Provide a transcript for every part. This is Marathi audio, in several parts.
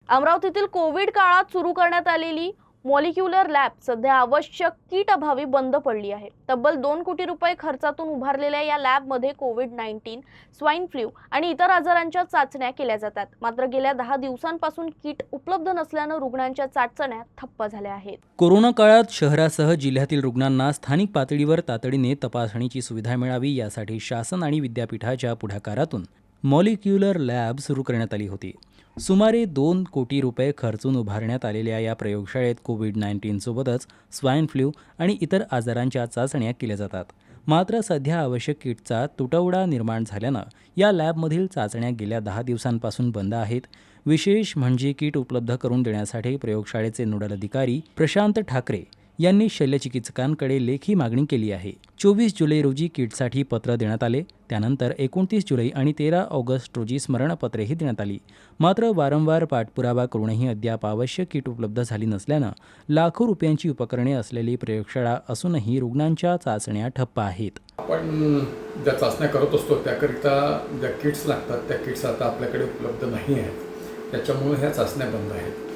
अमरावतीतील कोविड काळात सुरू करण्यात आलेली मॉलिक्युलर लॅब सध्या आवश्यक किट अभावी बंद पडली आहे। तब्बल 2 कोटी रुपये खर्चातून उभारलेल्या या लॅबमध्ये कोविड-19, स्वाइन फ्लू आणि इतर आजारांच्या चाचण्या केल्या जातात। मात्र गेल्या 10 दिवसांपासून किट उपलब्ध नसल्याने रुग्णांच्या चाचण्या ठप्प झाल्या आहेत। कोरोना काळात शहरासह जिल्ह्यातील रुग्णांना स्थानिक पातळीवर तातडीने तपासणीची सुविधा मिळावी यासाठी शासन आणि विद्यापीठाच्या पुढाकारातून मॉलिक्युलर लॅब सुरू करण्यात आली होती। सुमारे 2 कोटी रुपये खर्चून उभारण्यात आलेल्या या प्रयोगशाळेत कोविड-19 सोबतच स्वाइन फ्लू आणि इतर आजारांच्या चाचण्या केल्या जातात। मात्र सध्या आवश्यक किटचा तुटवडा निर्माण झाल्यानं या लॅबमधील चाचण्या गेल्या 10 दिवसांपासून बंद आहेत। विशेष म्हणजे किट उपलब्ध करून देण्यासाठी प्रयोगशाळेचे नोडल अधिकारी प्रशांत ठाकरे यांनी शल्यचिकित्सकांकडे लेखी मागणी केली आहे। 24 जुलै रोजी किटसाठी पत्र देण्यात आले। त्यानंतर 29 जुलै आणि 13 ऑगस्ट रोजी स्मरणपत्रेही देण्यात आली। मात्र वारंवार पाठपुरावा करूनही अद्याप आवश्यक किट उपलब्ध झाली नसल्यानं लाखो रुपयांची उपकरणे असलेली प्रयोगशाळा असूनही रुग्णांच्या चाचण्या ठप्प आहेत। आपण ज्या चाचण्या करत असतो त्याकरिता ज्या किट्स लागतात त्या किट्स आता आपल्याकडे उपलब्ध नाही आहेत। त्याच्यामुळे ह्या चाचण्या बंद आहेत।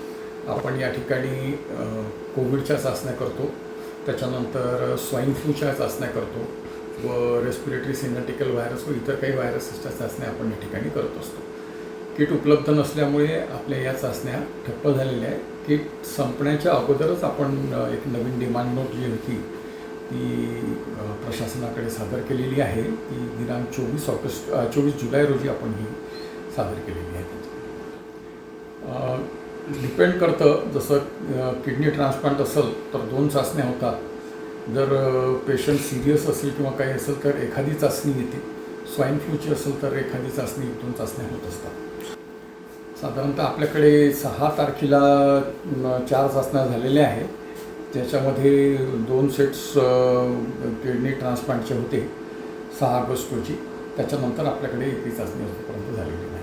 आपण या ठिकाणी कोविडच्या चाचण्या करतो, त्याच्यानंतर स्वाइन फ्लूच्या चाचण्या करतो व रेस्पिरेटरी सिनेटिकल व्हायरस व इतर काही व्हायरसेसच्या चाचण्या आपण या ठिकाणी करत असतो। किट उपलब्ध नसल्यामुळे आपल्या या चाचण्या ठप्प झालेल्या आहेत। किट संपण्याच्या अगोदरच आपण एक नवीन डिमांड नोट जी होती ती प्रशासनाकडे सादर केलेली आहे। ती दिनांक 24 जुलै रोजी आपण ही सादर केलेली आहे। डिपेंड करतं, जसं किडनी ट्रान्सप्लांट असेल तर 2 चाचण्या होतात। जर पेशंट सिरियस असेल किंवा काही असेल तर एखादी चाचणी येते। स्वाइन फ्लूची असेल तर एखादी चाचणी 1-2 चाचण्या होत असतात। साधारणतः आपल्याकडे 6 तारखेला 4 चाचण्या झालेल्या आहेत, ज्याच्यामध्ये 2 सेट्स किडनी ट्रान्सप्लांटचे होते 6 ऑगस्ट रोजी। त्याच्यानंतर आपल्याकडे एकही चाचणी अजूनपर्यंत झालेली नाही।